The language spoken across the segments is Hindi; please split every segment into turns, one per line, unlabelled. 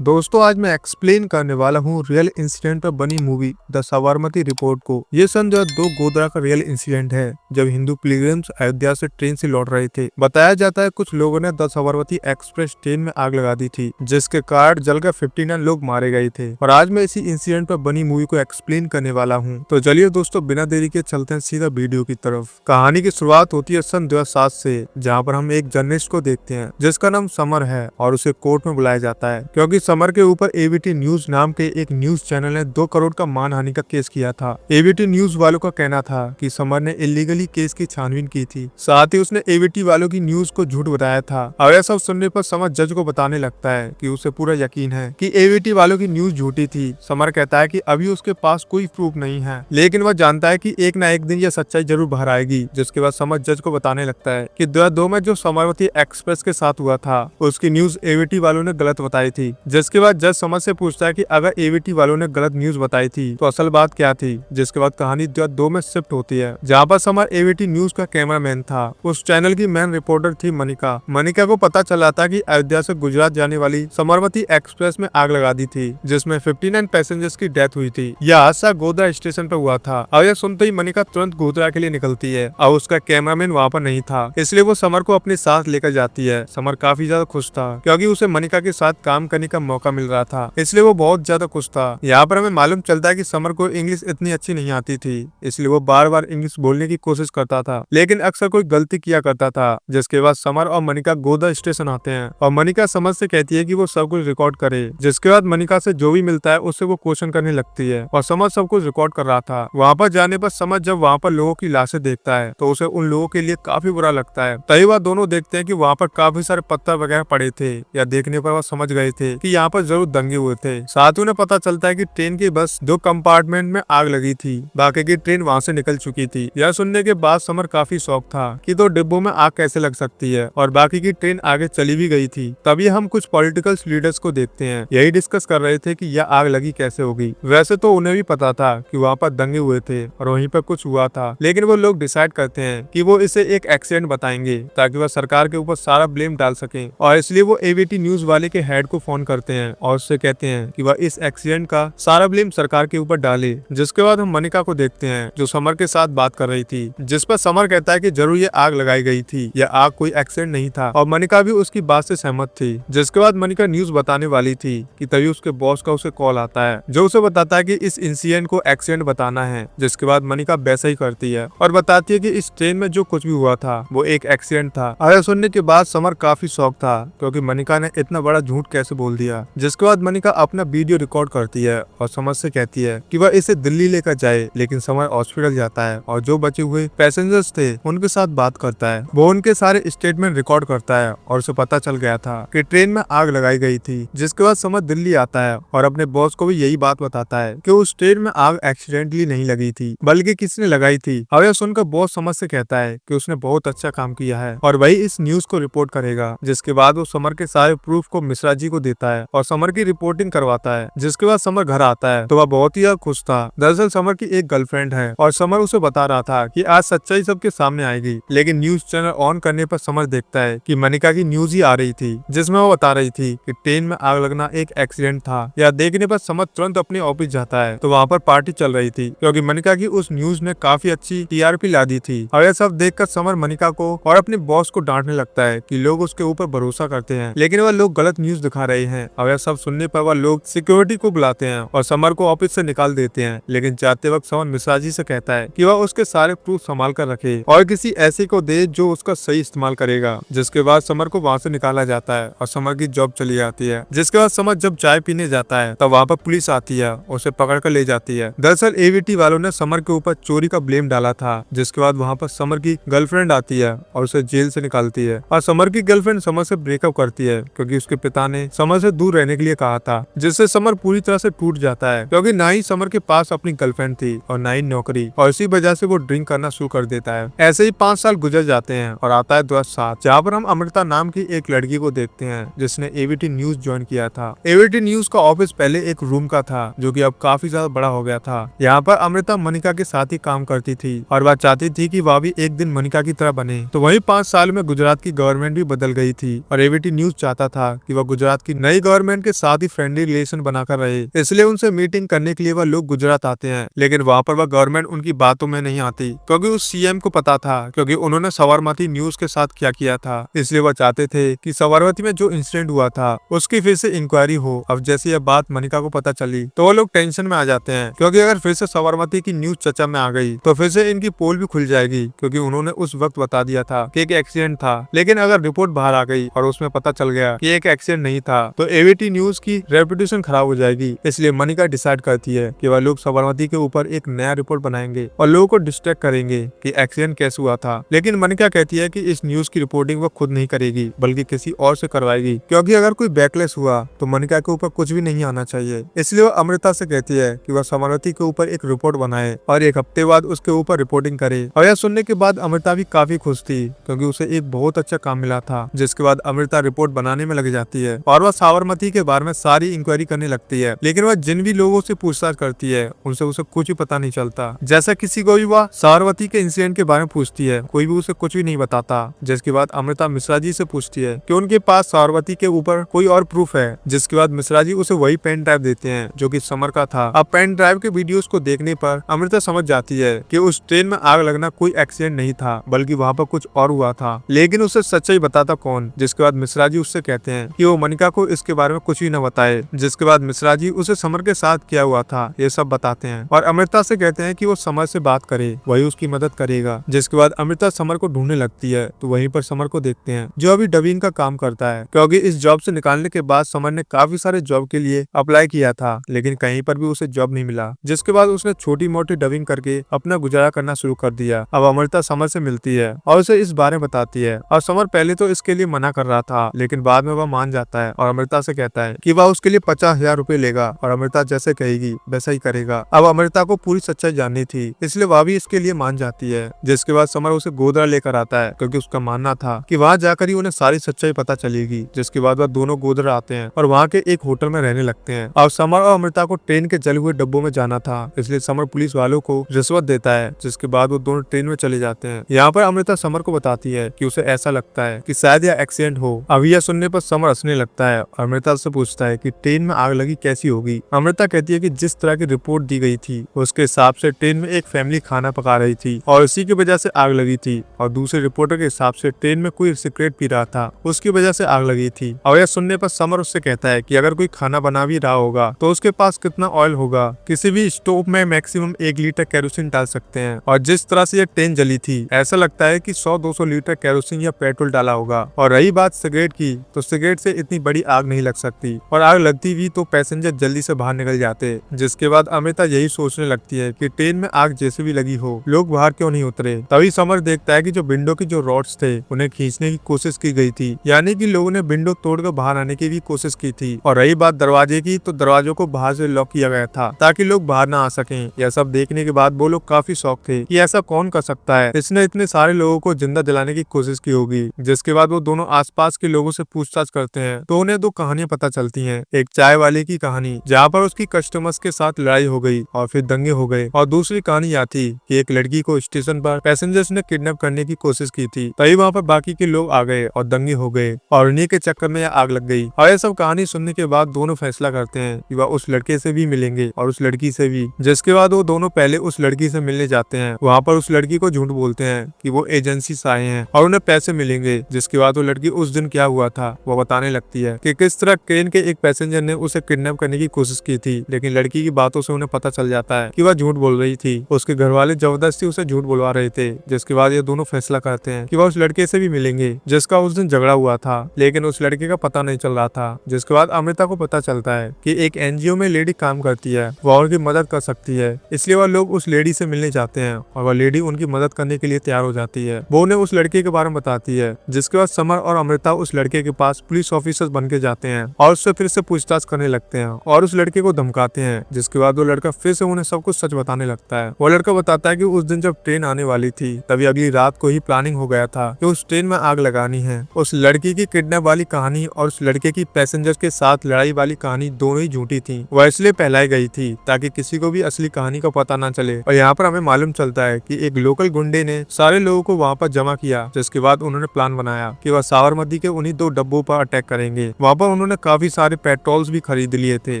दोस्तों आज मैं एक्सप्लेन करने वाला हूँ रियल इंसिडेंट पर बनी मूवी द साबरमती रिपोर्ट को। ये सन 2002 गोधरा का रियल इंसिडेंट है जब हिंदू पिलग्रिम्स अयोध्या से ट्रेन से लौट रहे थे। बताया जाता है कुछ लोगों ने द साबरमती एक्सप्रेस ट्रेन में आग लगा दी थी, जिसके कारण जलकर 59 लोग मारे गए थे। और आज मैं इसी इंसिडेंट पर बनी मूवी को एक्सप्लेन करने वाला हूँ। तो चलिए दोस्तों बिना देरी के चलते हैं सीधा वीडियो की तरफ। कहानी की शुरुआत होती है सन 2007 से, जहाँ पर हम एक जर्नलिस्ट को देखते हैं जिसका नाम समर है और उसे कोर्ट में बुलाया जाता है क्योंकि समर के ऊपर एबीटी न्यूज नाम के एक न्यूज चैनल ने 2 करोड़ का मानहानि का केस किया था। एबीटी न्यूज वालों का कहना था कि समर ने इलीगली केस की छानबीन की थी, साथ ही उसने एबीटी वालों की न्यूज को झूठ बताया था। अब यह सब सुनने पर समर जज को बताने लगता है कि उसे पूरा यकीन है कि एबीटी वालों की न्यूज झूठी थी। समर कहता है कि अभी उसके पास कोई प्रूफ नहीं है, लेकिन वह जानता है कि एक न एक दिन यह सच्चाई जरूर बाहर आएगी। जिसके बाद समर जज को बताने लगता है कि 2002 में जो साबरमती एक्सप्रेस के साथ हुआ था उसकी न्यूज एबीटी वालों ने गलत बताई थी। जिसके बाद जज समर से पूछता है कि अगर एबीटी वालों ने गलत न्यूज बताई थी तो असल बात क्या थी। जिसके बाद कहानी 2002 में शिफ्ट होती है, जहाँ पर समर एबीटी न्यूज का कैमरामैन था। उस चैनल की मेन रिपोर्टर थी मनिका। मनिका को पता चला था कि अयोध्या से गुजरात जाने वाली साबरमती एक्सप्रेस में आग लगा दी थी, जिसमें 59 पैसेंजर्स की डेथ हुई थी। यह हादसा गोधरा स्टेशन पर हुआ था। अब यह सुनते ही मनिका तुरंत गोधरा के लिए निकलती है और उसका कैमरामैन वहाँ पर नहीं था, इसलिए वो समर को अपने साथ लेकर जाती है। समर काफी ज्यादा खुश था क्योंकि उसे मनिका के साथ काम करने का मौका मिल रहा था, इसलिए वो बहुत ज्यादा खुश था। यहाँ पर हमें मालूम चलता है कि समर को इंग्लिश इतनी अच्छी नहीं आती थी, इसलिए वो बार बार इंग्लिश बोलने की कोशिश करता था, लेकिन अक्सर कोई गलती किया करता था। जिसके बाद समर और मनिका गोधरा स्टेशन आते हैं और मनिका समर से कहती है कि वो सब कुछ रिकॉर्ड करे। जिसके बाद मनिका से जो भी मिलता है उससे वो क्वेश्चन करने लगती है और समर सब कुछ रिकॉर्ड कर रहा था। वहाँ पर जाने पर समर जब वहाँ पर लोगों की लाशें देखता है तो उसे उन लोगों के लिए काफी बुरा लगता है। तभी वह दोनों देखते हैं कि वहाँ पर काफी सारे पत्थर वगैरह पड़े थे। या देखने पर वह समझ गए थे कि यहाँ पर जरूर दंगे हुए थे। साथ ही उन्हें पता चलता है कि ट्रेन की बस 2 कंपार्टमेंट में आग लगी थी, बाकी की ट्रेन वहाँ से निकल चुकी थी। यह सुनने के बाद समर काफी शॉक था कि 2 डिब्बों में आग कैसे लग सकती है और बाकी की ट्रेन आगे चली भी गई थी। तभी हम कुछ पॉलिटिकल लीडर्स को देखते हैं, यही डिस्कस कर रहे थे कि यह आग लगी कैसे होगी। वैसे तो उन्हें भी पता था कि वहाँ पर दंगे हुए थे और वहीं पर कुछ हुआ था, लेकिन वो लोग डिसाइड करते हैं कि वो इसे एक एक्सीडेंट बताएंगे ताकि वह सरकार के ऊपर सारा ब्लेम डाल सके। और इसलिए वो एबीटी न्यूज वाले के हेड को फोन करते हैं और उससे कहते हैं कि वह इस एक्सीडेंट का सारा ब्लेम सरकार के ऊपर डाले। जिसके बाद हम मनिका को देखते हैं जो समर के साथ बात कर रही थी, जिस पर समर कहता है कि जरूर ये आग लगाई गई थी, यह आग कोई एक्सीडेंट नहीं था। और मनिका भी उसकी बात से सहमत थी। जिसके बाद मनिका न्यूज बताने वाली थी कि तभी उसके बॉस का उसे कॉल आता है, जो उसे बताता है कि इस इंसिडेंट को एक्सीडेंट बताना है। जिसके बाद मनिका वैसा ही करती है और बताती है कि इस ट्रेन में जो कुछ भी हुआ था वो एक एक्सीडेंट था। यह सुनने के बाद समर काफी शॉक था क्योंकि मनिका ने इतना बड़ा झूठ कैसे बोल दिया। जिसके बाद मनिका अपना वीडियो रिकॉर्ड करती है और समर से कहती है कि वह इसे दिल्ली लेकर जाए, लेकिन समर हॉस्पिटल जाता है और जो बचे हुए पैसेंजर्स थे उनके साथ बात करता है। वो उनके सारे स्टेटमेंट रिकॉर्ड करता है और उसे पता चल गया था कि ट्रेन में आग लगाई गई थी। जिसके बाद समर दिल्ली आता है और अपने बॉस को भी यही बात बताता है कि उस ट्रेन में आग एक्सीडेंटली नहीं लगी थी, बल्कि किसी ने लगाई थी। अब यह सुनकर बॉस समर से कहता है कि उसने बहुत अच्छा काम किया है और वही इस न्यूज को रिपोर्ट करेगा। जिसके बाद वो समर के सारे प्रूफ को मिश्रा जी को देता है और समर की रिपोर्टिंग करवाता है। जिसके बाद समर घर आता है तो वह बहुत ही खुश था। दरअसल समर की एक गर्लफ्रेंड है और समर उसे बता रहा था कि आज सच्चाई सबके सामने आएगी। लेकिन न्यूज चैनल ऑन करने पर समर देखता है कि मनिका की न्यूज ही आ रही थी, जिसमें वो बता रही थी कि ट्रेन में आग लगना एक एक्सीडेंट था। यह देखने पर समर तुरंत अपने ऑफिस जाता है तो वहाँ पर पार्टी चल रही थी क्योंकि मनिका की उस न्यूज ने काफी अच्छी टीआरपी ला दी थी। और यह सब देखकर समर मनिका को और अपने बॉस को डांटने लगता है कि लोग उसके ऊपर भरोसा करते हैं, लेकिन वह लोग गलत न्यूज दिखा रहे हैं। और यह सब सुनने पर वह लोग सिक्योरिटी को बुलाते हैं और समर को ऑफिस से निकाल देते हैं। लेकिन जाते वक्त समर मिश्रा जी से कहता है कि वह उसके सारे प्रूफ संभाल कर रखे और किसी ऐसे को दे जो उसका सही इस्तेमाल करेगा। जिसके बाद समर को वहाँ से निकाला जाता है और समर की जॉब चली जाती है। जिसके बाद समर जब चाय पीने जाता है तब वहाँ पर पुलिस आती है, उसे पकड़ कर ले जाती है। दरअसल एबीटी वालों ने समर के ऊपर चोरी का ब्लेम डाला था। जिसके बाद वहाँ पर समर की गर्लफ्रेंड आती है और उसे जेल से निकालती है। और समर की गर्लफ्रेंड समर से ब्रेकअप करती है क्योंकि उसके पिता ने समर से दूर रहने के लिए कहा था, जिससे समर पूरी तरह से टूट जाता है क्योंकि ना ही समर के पास अपनी गर्लफ्रेंड थी और ना ही नौकरी, और इसी वजह से वो ड्रिंक करना शुरू कर देता है। ऐसे ही 5 साल गुजर जाते हैं और आता है 2007, जहाँ पर हम अमृता नाम की एक लड़की को देखते हैं जिसने एबीटी न्यूज ज्वाइन किया था। एबीटी न्यूज का ऑफिस पहले एक रूम का था जो कि अब काफी ज्यादा बड़ा हो गया था। यहाँ पर अमृता मनिका के साथ ही काम करती थी और वह चाहती थी कि वह भी एक दिन मनिका की तरह बने। तो वही 5 साल में गुजरात की गवर्नमेंट भी बदल गई थी और एबीटी न्यूज चाहता था कि वह गुजरात की नई गवर्नमेंट के साथ ही फ्रेंडली रिलेशन बनाकर रहे, इसलिए उनसे मीटिंग करने के लिए वह लोग गुजरात आते हैं। लेकिन वहाँ पर वह गवर्नमेंट उनकी बातों में नहीं आती, क्योंकि उस सीएम को पता था, क्योंकि उन्होंने साबरमती न्यूज के साथ क्या किया था। इसलिए वह चाहते थे कि साबरमती में जो इंसिडेंट हुआ था उसकी फिर से इंक्वायरी हो। अब जैसे यह बात मनिका को पता चली तो वो लोग टेंशन में आ जाते हैं, क्योंकि अगर फिर से साबरमती की न्यूज चर्चा में आ गई तो फिर से इनकी पोल भी खुल जाएगी, क्योंकि उन्होंने उस वक्त बता दिया था कि एक एक्सीडेंट था। लेकिन अगर रिपोर्ट बाहर आ गई और उसमें पता चल गया कि एक एक्सीडेंट नहीं था तो एबीटी न्यूज की रेपुटेशन खराब हो जाएगी। इसलिए मनिका डिसाइड करती है कि वह लोग साबरमती के ऊपर एक नया रिपोर्ट बनाएंगे और लोगों को डिस्ट्रैक्ट करेंगे कि एक्सीडेंट कैसे हुआ था। लेकिन मनिका कहती है कि इस न्यूज की रिपोर्टिंग वो खुद नहीं करेगी, बल्कि किसी और से करवाएगी, क्योंकि अगर कोई बैकलेस हुआ तो मनिका के ऊपर कुछ भी नहीं आना चाहिए। इसलिए वो अमृता से कहती है कि वह साबरमती के ऊपर एक रिपोर्ट बनाए और एक हफ्ते बाद उसके ऊपर रिपोर्टिंग करे। और यह सुनने के बाद अमृता भी काफी खुश थी, क्योंकि उसे एक बहुत अच्छा काम मिला था। जिसके बाद अमृता रिपोर्ट बनाने में लग जाती है और वह साबरमती के बारे में सारी इंक्वायरी करने लगती है। लेकिन वह जिन भी लोगों से पूछताछ करती है उनसे उसे कुछ भी पता नहीं चलता। जैसा किसी को भी वह साबरमती के इंसिडेंट के बारे में पूछती है, कोई भी उसे कुछ भी नहीं बताता। जिसके बाद अमृता मिश्रा जी से पूछती है कि उनके पास साबरमती के ऊपर कोई और प्रूफ है। जिसके बाद मिश्रा जी उसे वही पेन ड्राइव देते हैं जो कि समर का था। अब पेन ड्राइव के वीडियोस को देखने पर अमृता समझ जाती है कि उस ट्रेन में आग लगना कोई एक्सीडेंट नहीं था, बल्कि वहाँ पर कुछ और हुआ था। लेकिन उसे सच्चाई बताता कौन? जिसके बाद मिश्रा जी उससे कहते हैं कि वो मनिका को इसके बारे में कुछ भी न बताए। जिसके बाद मिश्रा जी उसे समर के साथ क्या हुआ था ये सब बताते हैं और अमृता से कहते हैं कि वो समर से बात करे, वही उसकी मदद करेगा। जिसके बाद अमृता समर को ढूंढने लगती है तो वहीं पर समर को देखते हैं, जो अभी डबिंग का काम करता है, क्योंकि इस जॉब से निकालने के बाद समर ने काफी सारे जॉब के लिए अप्लाई किया था, लेकिन कहीं पर भी उसे जॉब नहीं मिला। जिसके बाद उसने छोटी मोटी डबिंग करके अपना गुजारा करना शुरू कर दिया। अब अमृता समर से मिलती है और उसे इस बारे में बताती है और समर पहले तो इसके लिए मना कर रहा था, लेकिन बाद में वह मान जाता है और अमृता से कहता है कि वह उसके लिए 50,000 रुपए लेगा और अमृता जैसे कहेगी वैसा ही करेगा। अब अमृता को पूरी सच्चाई जाननी थी, इसलिए वह भी इसके लिए मान जाती है। जिसके बाद समर उसे गोधरा लेकर आता है, क्योंकि उसका मानना था कि वहाँ जाकर ही उन्हें सारी सच्चाई पता चलेगी। जिसके बाद वह दोनों गोधरा आते हैं और वहाँ के एक होटल में रहने लगते हैं। और समर और अमृता को ट्रेन के जले हुए डब्बों में जाना था, इसलिए समर पुलिस वालों को रिश्वत देता है। जिसके बाद वो दोनों ट्रेन में चले जाते हैं। यहाँ पर अमृता समर को बताती है कि उसे ऐसा लगता है कि शायद यह एक्सीडेंट हो। अभी यह सुनने पर समर हंसने लगता है और अमृता से पूछता है कि ट्रेन में आग लगी कैसी होगी। अमृता कहती है कि जिस तरह की रिपोर्ट दी गई थी उसके हिसाब से ट्रेन में एक फैमिली खाना पका रही थी और इसी की वजह से आग लगी थी, और दूसरे रिपोर्टर के हिसाब से ट्रेन में कोई सिगरेट पी रहा था, उसकी वजह से आग लगी थी। और यह सुनने पर समर उससे कहता है कि अगर कोई खाना बना भी रहा होगा तो उसके पास कितना ऑयल होगा, किसी भी स्टोव में मैक्सिमम 1 लीटर केरोसिन डाल सकते हैं। और जिस तरह से यह ट्रेन जली थी ऐसा लगता है कि 100-200 लीटर केरोसिन या पेट्रोल डाला होगा। और रही बात सिगरेट की, तो सिगरेट से इतनी बड़ी आग नहीं लग सकती, और आग लगती भी तो पैसेंजर जल्दी से बाहर निकल जाते। जिसके बाद अमृता यही सोचने लगती है कि ट्रेन में आग जैसे भी लगी हो, लोग बाहर क्यों नहीं उतरे। तभी समर देखता है कि जो विंडो की जो रॉड्स थे उन्हें खींचने की कोशिश की गई थी, यानी कि लोगों ने विंडो तोड़कर बाहर आने की भी कोशिश की थी। और रही बात दरवाजे की, तो दरवाजों को बाहर से लॉक किया गया था ताकि लोग बाहर ना आ सकें। यह सब देखने के बाद वो लोग काफी शौक थे कि ऐसा कौन कर सकता है, इसने इतने सारे लोगों को जिंदा जलाने की कोशिश की होगी। जिसके बाद वो दोनों आसपास के लोगों से पूछताछ करते हैं तो उन्हें 2 कहानियां पता चलती हैं। एक चाय वाले की कहानी, जहाँ पर उसकी कस्टमर्स के साथ लड़ाई हो गई और फिर दंगे हो गए, और दूसरी कहानी यह थी कि एक लड़की को स्टेशन पर पैसेंजर्स ने किडनैप करने की कोशिश की थी, तभी वहाँ पर बाकी के लोग आ गए और दंगे हो गए और उन्हीं के चक्कर में यह आग लग गई। और यह सब कहानी सुनने के बाद दोनों फैसला करते हैं कि वह उस लड़के से भी मिलेंगे और उस लड़की से भी। जिसके बाद वो दोनों पहले उस लड़की से मिलने जाते हैं। वहाँ पर उस लड़की को झूठ बोलते हैं कि वो एजेंसी से आए हैं और उन्हें पैसे मिलेंगे। जिसके बाद वो लड़की उस दिन क्या हुआ था वो बताने लगती है कि किस तरह ट्रेन के एक पैसेंजर ने उसे किडनैप करने की कोशिश की थी, लेकिन लड़की की बातों से उन्हें पता चल जाता है कि वह झूठ बोल रही थी। उसके घर वाले जबरदस्ती उसे झूठ बोलवा रहे थे। जिसके बाद ये दोनों फैसला करते हैं कि वह उस लड़के से भी मिलेंगे जिसका उस दिन झगड़ा हुआ था, लेकिन उस लड़के का पता नहीं चल रहा था। जिसके बाद अमृता को पता चलता है कि एक एनजीओ में लेडी काम करती है, वह उनकी मदद कर सकती है, इसलिए वह लोग उस लेडी से मिलने जाते हैं और वह लेडी उनकी मदद करने के लिए तैयार हो जाती है। वो उन्हें उस लड़के के बारे में बताती है। जिसके बाद समर और अमृता उस लड़के के पास पुलिस ऑफिसर बन के जाते हैं और उससे फिर से पूछताछ करने लगते हैं और उस लड़के को धमकाते हैं। जिसके बाद वो लड़का फिर से उन्हें सब कुछ सच बताने लगता है। वो लड़का बताता है कि उस दिन जब ट्रेन आने वाली थी तभी अगली रात को ही प्लानिंग हो गया था कि उस ट्रेन में आग लगानी है। उस लड़की की किडनैप वाली कहानी और उस लड़के की पैसेंजर के साथ लड़ाई वाली कहानी दोनों ही झूठी थी। वह इसलिए फैलाई गई थी ताकि किसी को भी असली कहानी का पता ना चले। और यहाँ पर हमें मालूम चलता है कि एक लोकल गुंडे ने सारे लोगों को वहाँ पर जमा किया। जिसके बाद उन्होंने प्लान बनाया कि वह साबरमती के उन्हीं 2 डब्बों पर अटैक करेंगे। वहाँ पर उन्होंने काफी सारे पेट्रोल्स भी खरीद लिए थे,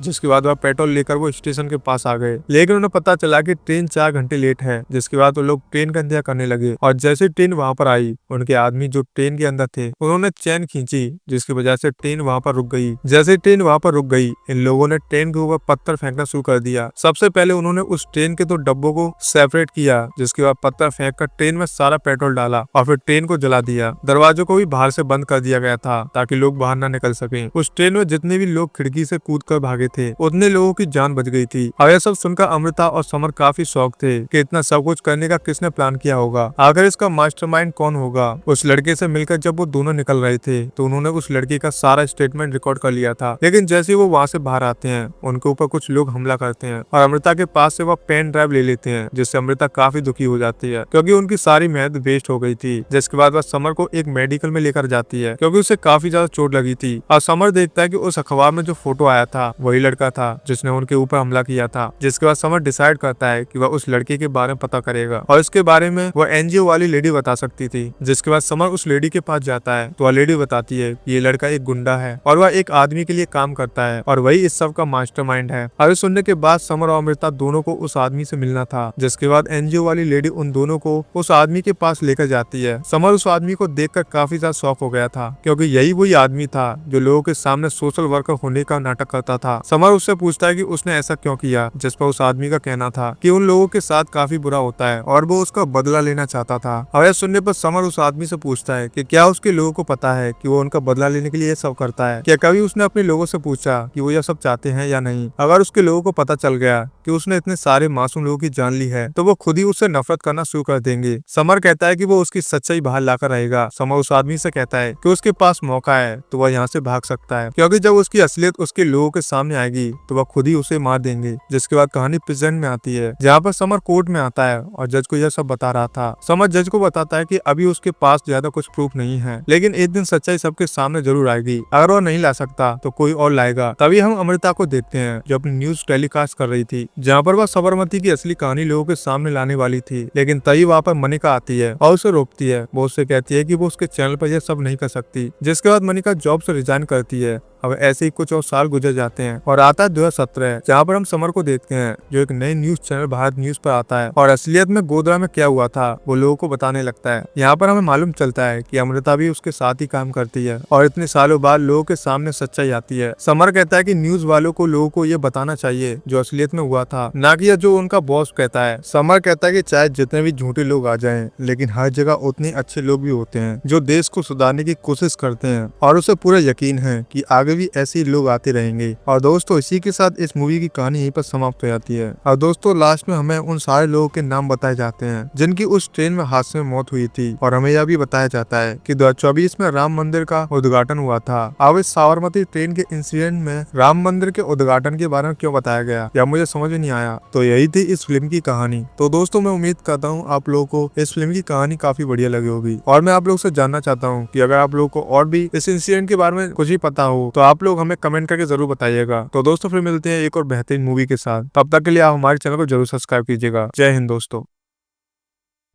जिसके बाद वह पेट्रोल लेकर वो स्टेशन के पास आ गए। लेकिन उन्हें पता चला कि ट्रेन 4 घंटे लेट है, जिसके बाद वो लोग ट्रेन का इंतजार करने लगे। और जैसे ट्रेन वहां पर आई, उनके आदमी जो ट्रेन के अंदर थे उन्होंने चैन खींची, जिसकी वजह से ट्रेन वहां पर रुक गई। जैसे ट्रेन वहां पर रुक गई, इन लोगों ने ट्रेन के ऊपर पत्थर फेंकना शुरू कर दिया। सबसे पहले उन्होंने उस ट्रेन के 2 डब्बों को सेपरेट किया, जिसके बाद पत्थर फेंक कर ट्रेन में सारा पेट्रोल डाला और फिर ट्रेन को जला दिया। दरवाजों को भी बाहर से बंद कर दिया गया था ताकि लोग बाहर ना निकल सके। उस ट्रेन में जितने भी लोग खिड़की से कूद कर भागे थे, उतने लोगों की जान बच गई थी। और यह सब सुनकर अमृता और समर काफी शौक थे कि इतना सब कुछ करने का किसने प्लान किया होगा, आखिर इसका मास्टरमाइंड कौन होगा। उस लड़के से मिलकर जब वो दोनों निकल रहे थे तो उन्होंने उस लड़के का सारा स्टेटमेंट रिकॉर्ड कर लिया था। लेकिन जैसे ही वो वहाँ से बाहर आते हैं, उनके ऊपर कुछ लोग हमला करते हैं और अमृता के पास से वो पेन ड्राइव ले लेते हैं, जिससे अमृता काफी दुखी हो जाती है क्योंकि उनकी सारी मेहनत वेस्ट हो गई थी। जिसके बाद वह समर को एक मेडिकल में लेकर जाती है क्योंकि उसे काफी ज्यादा चोट लगी थी। और समर देखता है कि उस अखबार में जो फोटो आया था वही लड़का था जिसने उनके ऊपर हमला किया था। जिसके बाद समर डिसाइड करता है कि वह उस लड़के के बारे में पता करेगा और इसके बारे में वह एनजीओ वाली लेडी बता सकती थी। जिसके बाद समर उस लेडी के पास जाता है तो वह लेडी बताती है कि ये लड़का एक गुंडा है और वह एक आदमी के लिए काम करता है और वही इस सब का मास्टरमाइंड है। और सुनने के बाद समर और अमृता दोनों को उस आदमी से मिलना था। जिसके बाद एनजीओ वाली लेडी उन दोनों को उस आदमी के पास लेकर जाती है। समर उस आदमी को देखकर काफी ज्यादा शॉक हो गया था क्योंकि यही वही आदमी था जो लोगों के सामने सोशल वर्कर होने का नाटक करता था। समर उससे पूछता है कि उसने ऐसा क्यों किया, जिस पर उस आदमी का कहना था कि उन लोगों के साथ काफी बुरा होता है और वो उसका बदला लेना चाहता था। और यह सुनने पर समर उस आदमी से पूछता है कि क्या उसके लोगों को पता है कि वो उनका बदला लेने के लिए ये सब करता है। क्या कभी उसने अपने लोगों से पूछा कि वो यह सब चाहते हैं या नहीं। अगर उसके लोगों को पता चल गया कि उसने इतने सारे मासूम लोगों की जान ली है तो वो खुद ही उससे नफरत करना शुरू कर देंगे। समर कहता है कि वो उसकी सच्चाई बाहर लाकर रहेगा। समर उस आदमी से कहता है कि उसके पास मौका है तो वह यहाँ से भाग सकता है क्योंकि जब उसकी असलियत उसके लोगों के सामने आएगी तो वह खुद ही उसे मार देंगे। जिसके बाद कहानी प्रेजेंट में आती है जहाँ पर समर कोर्ट में आता है और जज को यह सब बता रहा था। समर जज को बताता है कि अभी उसके पास ज्यादा कुछ प्रूफ नहीं है, लेकिन एक दिन सच्चाई सबके सामने जरूर आएगी। अगर वह नहीं ला सकता तो कोई और लाएगा। तभी हम अमृता को देखते हैं जो अपनी न्यूज टेलीकास्ट कर रही थी, जहाँ पर वह साबरमती की असली कहानी लोगों के सामने लाने वाली थी। लेकिन तभी वहाँ पर मनिका आती है और उसे रोकती है। वो उससे कहती है कि वो उसके चैनल पर यह सब नहीं कर सकती। जिसके बाद मनिका जॉब से रिजाइन करती है। अब ऐसे ही कुछ और साल गुजर जाते हैं और आता है 2017, जहाँ पर हम समर को देखते हैं जो एक नए न्यूज चैनल भारत न्यूज पर आता है और असलियत में गोधरा में क्या हुआ था वो लोगों को बताने लगता है। यहाँ पर हमें मालूम चलता है कि अमृता भी उसके साथ ही काम करती है और इतने सालों बाद लोगों के सामने सच्चाई आती है। समर कहता है कि न्यूज वालों को लोगों को ये बताना चाहिए जो असलियत में हुआ था, ना कि जो उनका बॉस कहता है। समर कहता है कि चाहे जितने भी झूठे लोग आ जाएं, लेकिन हर जगह उतने अच्छे लोग भी होते हैं जो देश को सुधारने की कोशिश करते हैं और उसे पूरा यकीन है कि आगे भी ऐसे ही लोग आते रहेंगे। और दोस्तों इसी के साथ इस मूवी की कहानी यहीं पर समाप्त हो जाती है। और दोस्तों लास्ट में हमें उन सारे लोगों के नाम बताए जाते हैं जिनकी उस ट्रेन में हादसे में मौत हुई थी और हमें यह भी बताया जाता है कि 2024 में राम मंदिर का उद्घाटन हुआ था। अब इस साबरमती ट्रेन के इंसिडेंट में राम मंदिर के उद्घाटन के बारे में क्यों बताया गया या मुझे समझ में नहीं आया। तो यही थी इस फिल्म की कहानी। तो दोस्तों मैं उम्मीद करता हूँ आप लोगों को इस फिल्म की कहानी काफी बढ़िया लगी होगी और मैं आप लोगों से जानना चाहता हूँ कि अगर आप लोगों को और भी इस इंसिडेंट के बारे में कुछ ही पता हो तो आप लोग हमें कमेंट करके जरूर बताइएगा। तो दोस्तों फिर मिलते हैं एक और बेहतरीन मूवी के साथ। तब तक के लिए आप हमारे चैनल को जरूर सब्सक्राइब कीजिएगा। जय हिंद दोस्तों।